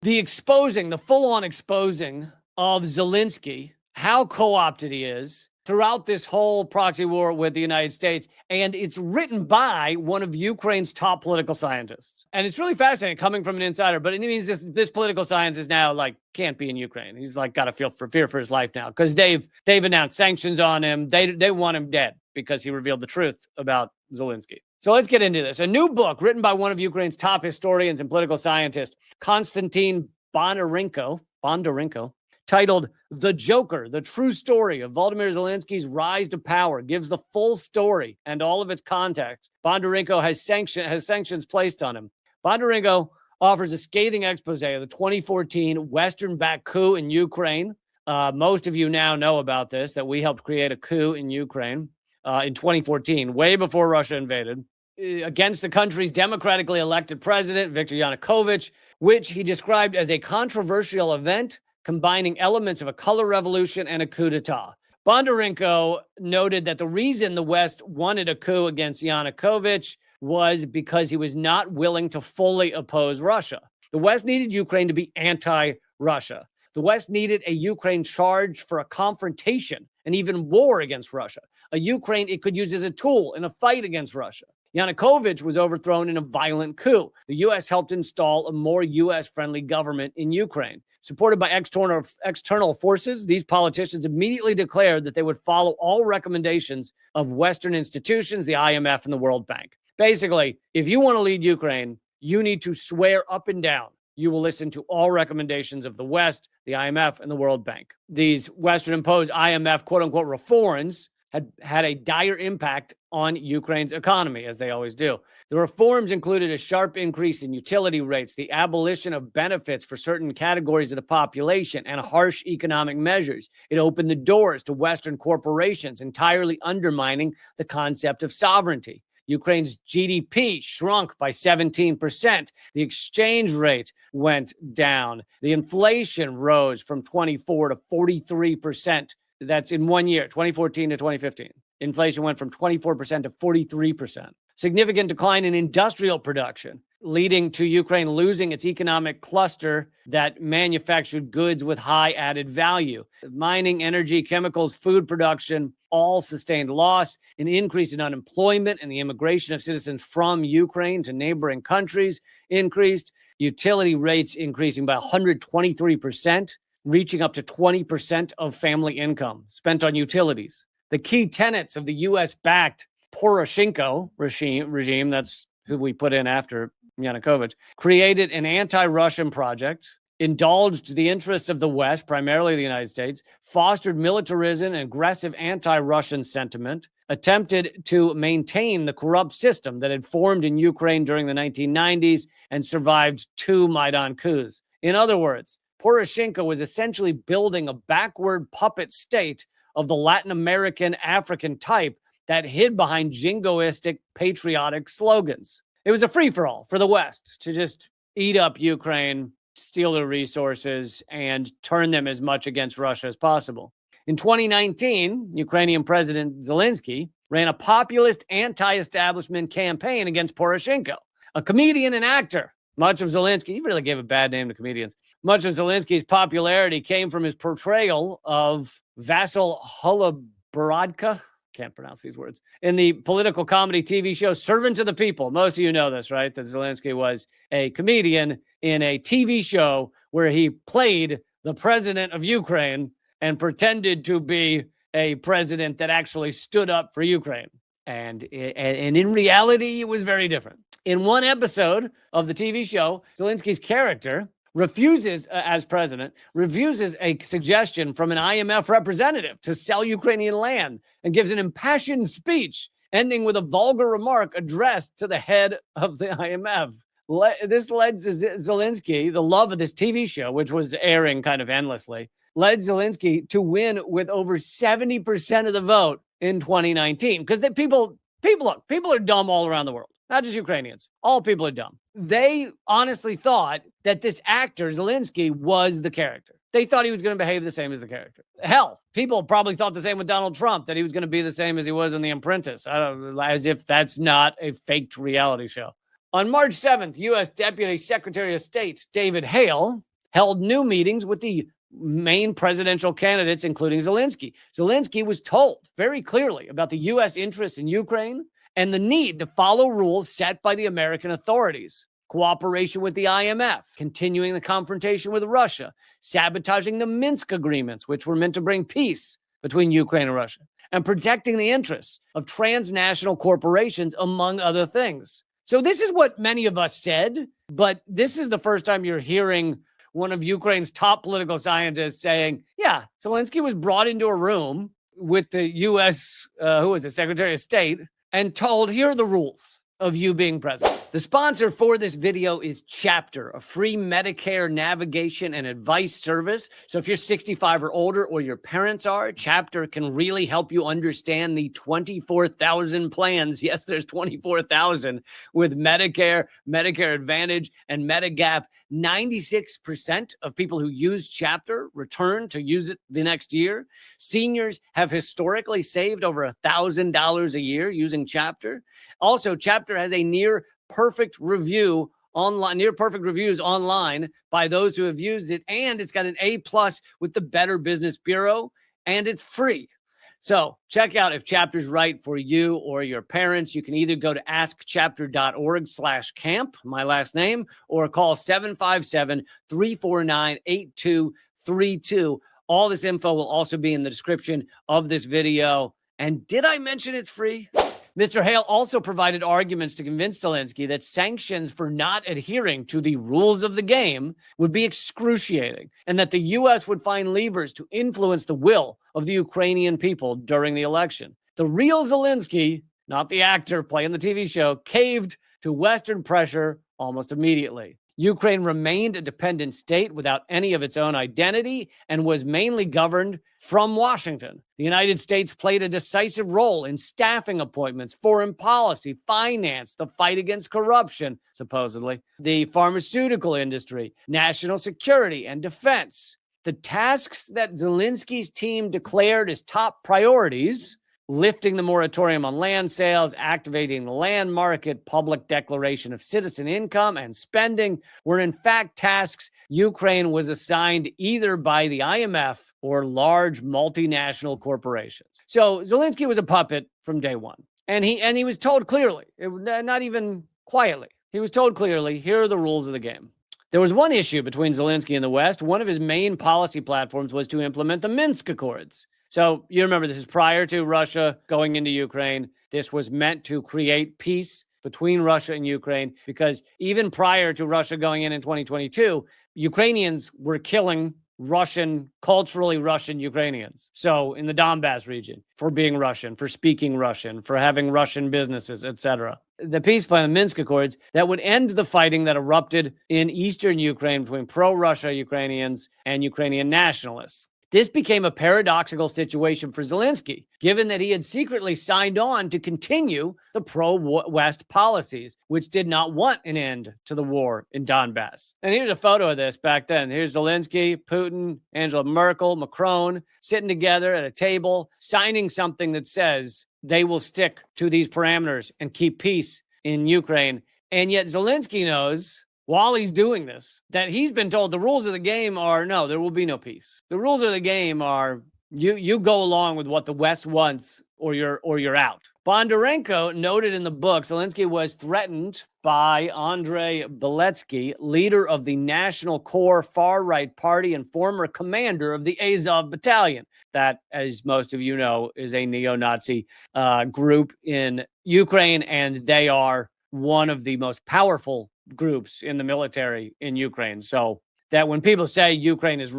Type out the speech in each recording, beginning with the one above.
the full-on exposing of Zelensky, how co-opted he is throughout this whole proxy war with the United States. And it's written by one of Ukraine's top political scientists. And it's really fascinating coming from an insider, but it means this political scientist now can't be in Ukraine. He's got to feel fear for his life now because they've announced sanctions on him. They want him dead because he revealed the truth about Zelensky. So let's get into this. A new book written by one of Ukraine's top historians and political scientists, Konstantin Bondarenko, titled The Joker, The True Story of Volodymyr Zelensky's Rise to Power, gives the full story and all of its context. Bondarenko has sanctions placed on him. Bondarenko offers a scathing expose of the 2014 Western-backed coup in Ukraine. Most of you now know about this, that we helped create a coup in Ukraine in 2014, way before Russia invaded, against the country's democratically elected president, Viktor Yanukovych, which he described as a controversial event combining elements of a color revolution and a coup d'etat. Bondarenko noted that the reason the West wanted a coup against Yanukovych was because he was not willing to fully oppose Russia. The West needed Ukraine to be anti-Russia. The West needed a Ukraine charged for a confrontation and even war against Russia, a Ukraine it could use as a tool in a fight against Russia. Yanukovych was overthrown in a violent coup. The U.S. helped install a more U.S.-friendly government in Ukraine. Supported by external forces, these politicians immediately declared that they would follow all recommendations of Western institutions, the IMF and the World Bank. Basically, if you want to lead Ukraine, you need to swear up and down you will listen to all recommendations of the West, the IMF, and the World Bank. These Western-imposed IMF quote-unquote reforms had a dire impact on Ukraine's economy, as they always do. The reforms included a sharp increase in utility rates, the abolition of benefits for certain categories of the population, and harsh economic measures. It opened the doors to Western corporations, entirely undermining the concept of sovereignty. Ukraine's GDP shrunk by 17%. The exchange rate went down. The inflation rose from 24 to 43%. That's in 1 year, 2014 to 2015. Inflation went from 24% to 43%. Significant decline in industrial production, leading to Ukraine losing its economic cluster that manufactured goods with high added value. Mining, energy, chemicals, food production all sustained loss. An increase in unemployment and the immigration of citizens from Ukraine to neighboring countries increased. Utility rates increasing by 123%. Reaching up to 20% of family income spent on utilities. The key tenets of the U.S.-backed Poroshenko regime, that's who we put in after Yanukovych, created an anti-Russian project, indulged the interests of the West, primarily the United States, fostered militarism and aggressive anti-Russian sentiment, attempted to maintain the corrupt system that had formed in Ukraine during the 1990s and survived 2 Maidan coups. In other words, Poroshenko was essentially building a backward puppet state of the Latin American African type that hid behind jingoistic patriotic slogans. It was a free-for-all for the West to just eat up Ukraine, steal their resources, and turn them as much against Russia as possible. In 2019, Ukrainian President Zelensky ran a populist anti-establishment campaign against Poroshenko, a comedian and actor. Much of Zelensky, he really gave a bad name to comedians. Much of Zelensky's popularity came from his portrayal of Vasyl Holoborodka, can't pronounce these words, in the political comedy TV show Servant of the People. Most of you know this, right? That Zelensky was a comedian in a TV show where he played the president of Ukraine and pretended to be a president that actually stood up for Ukraine. And in reality, it was very different. In one episode of the TV show, Zelensky's character as president, refuses a suggestion from an IMF representative to sell Ukrainian land and gives an impassioned speech, ending with a vulgar remark addressed to the head of the IMF. This led Zelensky, the love of this TV show, which was airing kind of endlessly, led Zelensky to win with over 70% of the vote in 2019. Because people are dumb all around the world. Not just Ukrainians. All people are dumb. They honestly thought that this actor, Zelensky, was the character. They thought he was going to behave the same as the character. Hell, people probably thought the same with Donald Trump, that he was going to be the same as he was in The Apprentice, as if that's not a faked reality show. On March 7th, U.S. Deputy Secretary of State David Hale held new meetings with the main presidential candidates, including Zelensky. Zelensky was told very clearly about the U.S. interests in Ukraine and the need to follow rules set by the American authorities. Cooperation with the IMF, continuing the confrontation with Russia, sabotaging the Minsk agreements, which were meant to bring peace between Ukraine and Russia, and protecting the interests of transnational corporations, among other things. So this is what many of us said, but this is the first time you're hearing one of Ukraine's top political scientists saying, yeah, Zelensky was brought into a room with the U.S., Secretary of State, and told, here are the rules of you being president. The sponsor for this video is Chapter, a free Medicare navigation and advice service. So if you're 65 or older, or your parents are, Chapter can really help you understand the 24,000 plans. Yes, there's 24,000 with Medicare, Medicare Advantage, and Medigap. 96% of people who use Chapter return to use it the next year. Seniors have historically saved over $1,000 a year using Chapter. Also, Chapter has a near perfect reviews online by those who have used it, and it's got an A+ with the Better Business Bureau, and it's free. So check out if Chapter's right for you or your parents. You can either go to askchapter.org/camp, my last name, or call 757-349-8232. All this info will also be in the description of this video. And did I mention it's free? Mr. Hale also provided arguments to convince Zelensky that sanctions for not adhering to the rules of the game would be excruciating, and that the U.S. would find levers to influence the will of the Ukrainian people during the election. The real Zelensky, not the actor playing the TV show, caved to Western pressure almost immediately. Ukraine remained a dependent state without any of its own identity and was mainly governed from Washington. The United States played a decisive role in staffing appointments, foreign policy, finance, the fight against corruption, supposedly, the pharmaceutical industry, national security, and defense. The tasks that Zelensky's team declared as top priorities, lifting the moratorium on land sales, activating the land market, public declaration of citizen income and spending, were in fact tasks Ukraine was assigned either by the IMF or large multinational corporations. So Zelensky was a puppet from day one. And he was told clearly, not even quietly, he was told clearly, here are the rules of the game. There was one issue between Zelensky and the West. One of his main policy platforms was to implement the Minsk Accords. So you remember, this is prior to Russia going into Ukraine. This was meant to create peace between Russia and Ukraine, because even prior to Russia going in 2022, Ukrainians were killing culturally Russian Ukrainians. So in the Donbass region, for being Russian, for speaking Russian, for having Russian businesses, etc. The peace plan, the Minsk Accords, that would end the fighting that erupted in eastern Ukraine between pro-Russia Ukrainians and Ukrainian nationalists. This became a paradoxical situation for Zelensky, given that he had secretly signed on to continue the pro-West policies, which did not want an end to the war in Donbass. And here's a photo of this back then. Here's Zelensky, Putin, Angela Merkel, Macron, sitting together at a table, signing something that says they will stick to these parameters and keep peace in Ukraine. And yet Zelensky knows, while he's doing this, that he's been told the rules of the game are, no, there will be no peace. The rules of the game are you go along with what the West wants, or you're out. Bondarenko noted in the book, Zelensky was threatened by Andrei Beletsky, leader of the National Core far-right party and former commander of the Azov Battalion. That, as most of you know, is a neo-Nazi group in Ukraine, and they are one of the most powerful groups in the military in Ukraine. So that when people say Ukraine is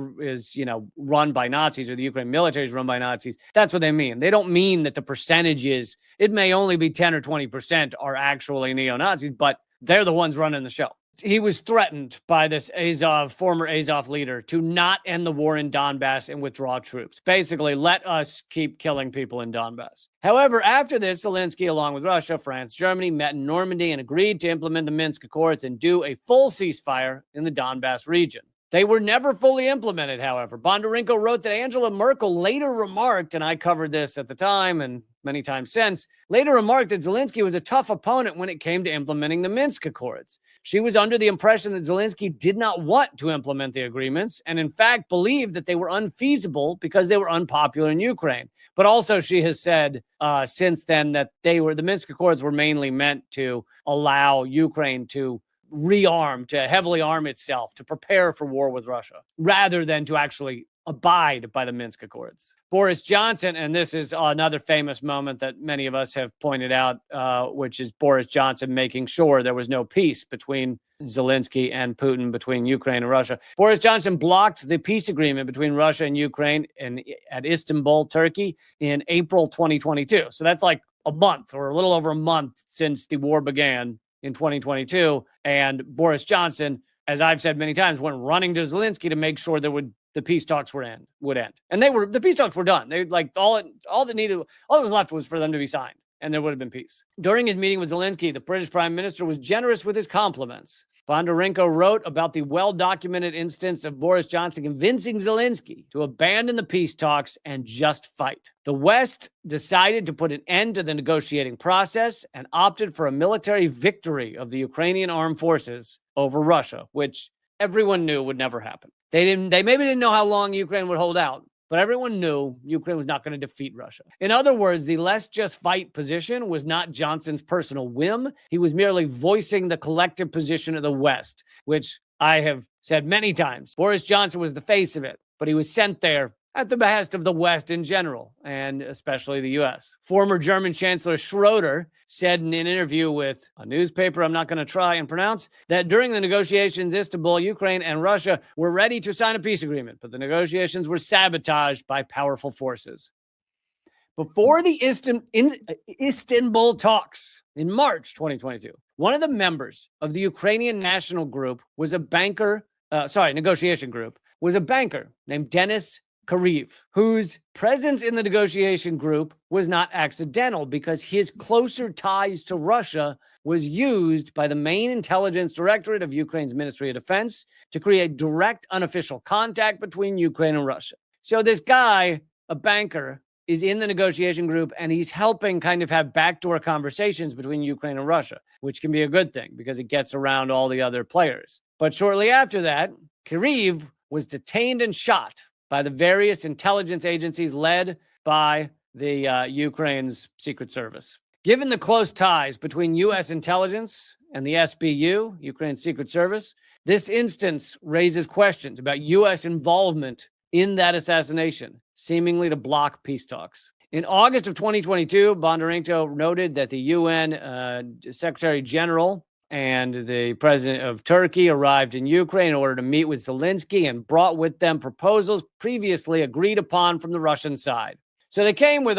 run by Nazis, or the Ukraine military is run by Nazis, that's what they mean. They don't mean that the percentages, it may only be 10 or 20% are actually neo-Nazis, but they're the ones running the show. He was threatened by this former Azov leader to not end the war in Donbass and withdraw troops. Basically, let us keep killing people in Donbass. However, after this, Zelensky, along with Russia, France, Germany, met in Normandy and agreed to implement the Minsk Accords and do a full ceasefire in the Donbass region. They were never fully implemented, however. Bondarenko wrote that Angela Merkel later remarked, and I covered this at the time, and many times since, later remarked that Zelensky was a tough opponent when it came to implementing the Minsk Accords. She was under the impression that Zelensky did not want to implement the agreements and, in fact, believed that they were unfeasible because they were unpopular in Ukraine. But also she has said since then that the Minsk Accords were mainly meant to allow Ukraine to rearm, to heavily arm itself, to prepare for war with Russia, rather than to actually abide by the Minsk Accords. Boris Johnson, and this is another famous moment that many of us have pointed out, which is Boris Johnson making sure there was no peace between Zelensky and Putin, between Ukraine and Russia. Boris Johnson blocked the peace agreement between Russia and Ukraine at Istanbul, Turkey, in April 2022. So that's like a month or a little over a month since the war began in 2022. And Boris Johnson, as I've said many times, went running to Zelensky to make sure the peace talks would end. And the peace talks were done. They all that was left was for them to be signed, and there would have been peace. During his meeting with Zelensky, the British Prime Minister was generous with his compliments. Bondarenko wrote about the well-documented instance of Boris Johnson convincing Zelensky to abandon the peace talks and just fight. The West decided to put an end to the negotiating process and opted for a military victory of the Ukrainian armed forces over Russia, which everyone knew would never happen. They maybe didn't know how long Ukraine would hold out, but everyone knew Ukraine was not going to defeat Russia. In other words, the let's just fight position was not Johnson's personal whim. He was merely voicing the collective position of the West, which I have said many times. Boris Johnson was the face of it, but he was sent there at the behest of the West in general, and especially the U.S. Former German Chancellor Schroeder said in an interview with a newspaper I'm not going to try and pronounce that during the negotiations, Istanbul, Ukraine, and Russia were ready to sign a peace agreement, but the negotiations were sabotaged by powerful forces. Before the Istanbul talks in March 2022, one of the members of the Ukrainian National Group was negotiation group, was a banker named Denis Kariv, whose presence in the negotiation group was not accidental because his closer ties to Russia was used by the main intelligence directorate of Ukraine's Ministry of Defense to create direct unofficial contact between Ukraine and Russia. So this guy, a banker, is in the negotiation group and he's helping kind of have backdoor conversations between Ukraine and Russia, which can be a good thing because it gets around all the other players. But shortly after that, Kariv was detained and shot by the various intelligence agencies led by the Ukraine's Secret Service. Given the close ties between U.S. intelligence and the SBU, Ukraine's Secret Service, this instance raises questions about U.S. involvement in that assassination, seemingly to block peace talks. In August of 2022, Bondarenko noted that the UN Secretary General and the president of Turkey arrived in Ukraine in order to meet with Zelensky and brought with them proposals previously agreed upon from the Russian side. So they came with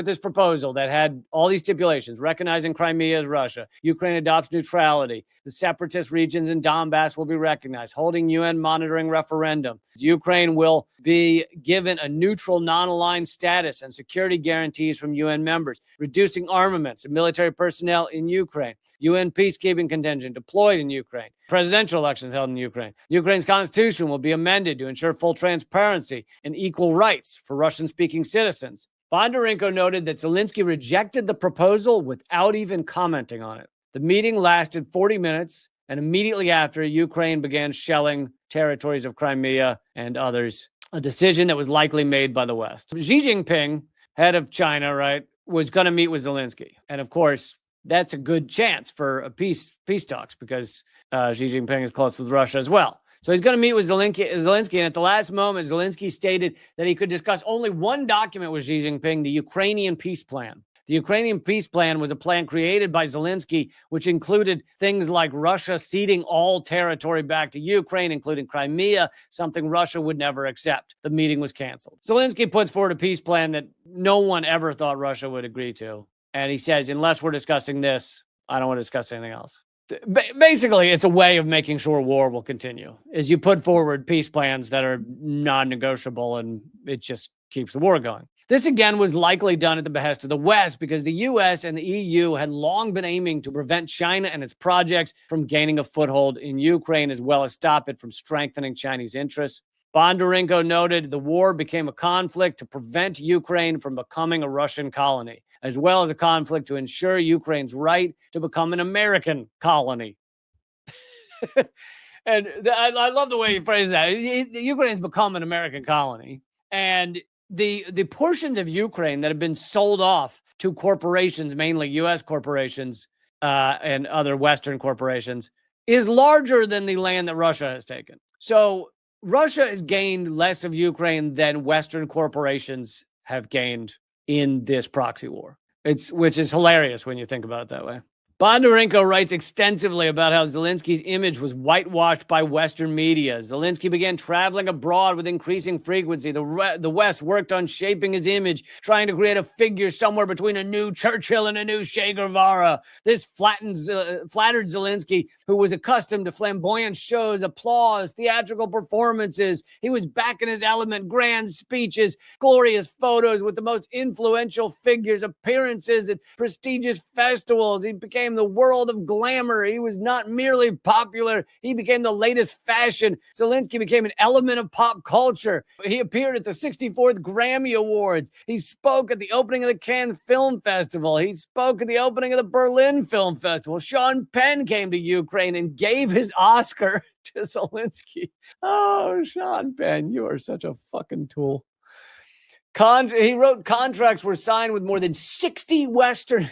this proposal that had all these stipulations, recognizing Crimea as Russia. Ukraine adopts neutrality. The separatist regions in Donbass will be recognized, holding UN monitoring referendum. Ukraine will be given a neutral, non-aligned status and security guarantees from UN members, reducing armaments and military personnel in Ukraine. UN peacekeeping contingent deployed in Ukraine. Presidential elections held in Ukraine. Ukraine's constitution will be amended to ensure full transparency and equal rights for Russian-speaking citizens. Bondarenko noted that Zelensky rejected the proposal without even commenting on it. The meeting lasted 40 minutes, and immediately after, Ukraine began shelling territories of Crimea and others, a decision that was likely made by the West. Xi Jinping, head of China, was going to meet with Zelensky. And of course, that's a good chance for a peace talks because Xi Jinping is close with Russia as well. So he's going to meet with Zelensky, and at the last moment, Zelensky stated that he could discuss only one document with Xi Jinping, the Ukrainian peace plan. The Ukrainian peace plan was a plan created by Zelensky, which included things like Russia ceding all territory back to Ukraine, including Crimea, something Russia would never accept. The meeting was canceled. Zelensky puts forward a peace plan that no one ever thought Russia would agree to. And he says, unless we're discussing this, I don't want to discuss anything else. Basically, it's a way of making sure war will continue, is you put forward peace plans that are non-negotiable, and it just keeps the war going. This, again, was likely done at the behest of the West because the U.S. and the EU had long been aiming to prevent China and its projects from gaining a foothold in Ukraine, as well as stop it from strengthening Chinese interests. Bondarenko noted the war became a conflict to prevent Ukraine from becoming a Russian colony, as well as a conflict to ensure Ukraine's right to become an American colony. And I love the way you phrase that. Ukraine's become an American colony. And the portions of Ukraine that have been sold off to corporations, mainly U.S. corporations and other Western corporations, is larger than the land that Russia has taken. So Russia has gained less of Ukraine than Western corporations have gained in this proxy war. Which is hilarious when you think about it that way. Bondarenko writes extensively about how Zelensky's image was whitewashed by Western media. Zelensky began traveling abroad with increasing frequency. The West worked on shaping his image, trying to create a figure somewhere between a new Churchill and a new Che Guevara. This flattered Zelensky, who was accustomed to flamboyant shows, applause, theatrical performances. He was back in his element, grand speeches, glorious photos with the most influential figures, appearances at prestigious festivals. He became the world of glamour. He was not merely popular. He became the latest fashion. Zelensky became an element of pop culture. He appeared at the 64th Grammy Awards. He spoke at the opening of the Cannes Film Festival. He spoke at the opening of the Berlin Film Festival. Sean Penn came to Ukraine and gave his Oscar to Zelensky. Oh, Sean Penn, you are such a fucking tool. He wrote contracts were signed with more than 60 Western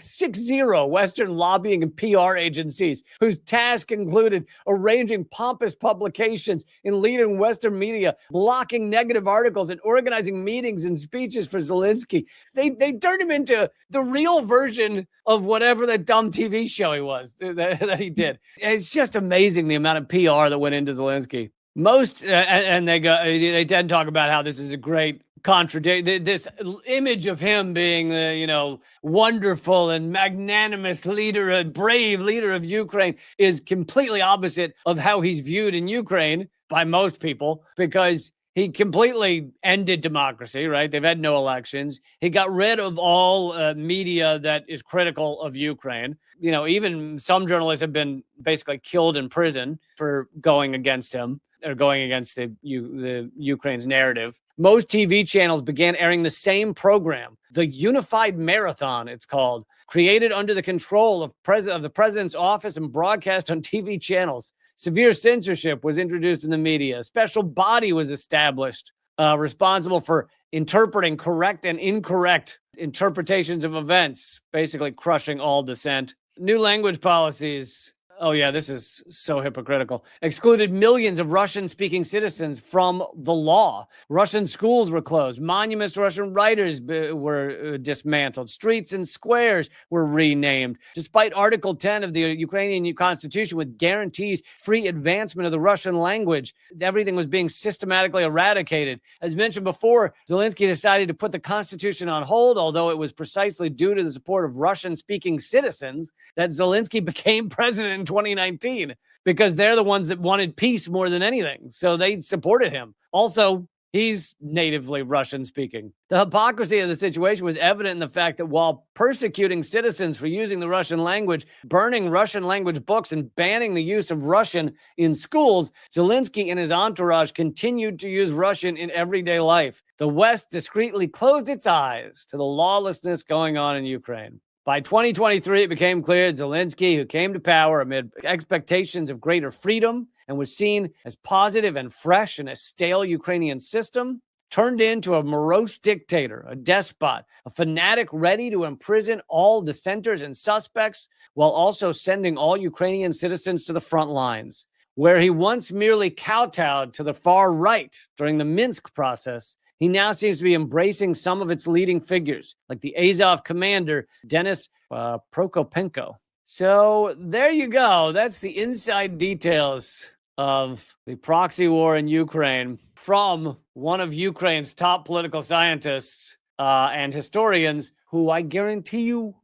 lobbying and PR agencies, whose task included arranging pompous publications in leading Western media, blocking negative articles, and organizing meetings and speeches for Zelensky. They turned him into the real version of whatever that dumb TV show he was that he did. It's just amazing the amount of PR that went into Zelensky. They then talk about how this is a great this image of him being the wonderful and magnanimous leader, a brave leader of Ukraine, is completely opposite of how he's viewed in Ukraine by most people, because he completely ended democracy, right? They've had no elections. He got rid of all media that is critical of Ukraine. Even some journalists have been basically killed in prison for going against him or going against the Ukraine's narrative. Most TV channels began airing the same program, the Unified Marathon, it's called, created under the control of the president's office and broadcast on TV channels. Severe censorship was introduced in the media. A special body was established responsible for interpreting correct and incorrect interpretations of events, basically crushing all dissent. New language policies. Oh, yeah, this is so hypocritical. Excluded millions of Russian-speaking citizens from the law. Russian schools were closed. Monuments to Russian writers were dismantled. Streets and squares were renamed. Despite Article 10 of the Ukrainian Constitution, which guarantees free advancement of the Russian language, everything was being systematically eradicated. As mentioned before, Zelensky decided to put the Constitution on hold, although it was precisely due to the support of Russian-speaking citizens that Zelensky became president in 2019, because they're the ones that wanted peace more than anything. So they supported him. Also, he's natively Russian speaking. The hypocrisy of the situation was evident in the fact that while persecuting citizens for using the Russian language, burning Russian language books, and banning the use of Russian in schools, Zelensky and his entourage continued to use Russian in everyday life. The West discreetly closed its eyes to the lawlessness going on in Ukraine. By 2023, it became clear Zelensky, who came to power amid expectations of greater freedom and was seen as positive and fresh in a stale Ukrainian system, turned into a morose dictator, a despot, a fanatic ready to imprison all dissenters and suspects while also sending all Ukrainian citizens to the front lines. Where he once merely kowtowed to the far right during the Minsk process, he now seems to be embracing some of its leading figures, like the Azov commander, Denis Prokopenko. So there you go. That's the inside details of the proxy war in Ukraine from one of Ukraine's top political scientists and historians, who I guarantee you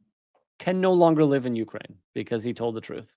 can no longer live in Ukraine because he told the truth.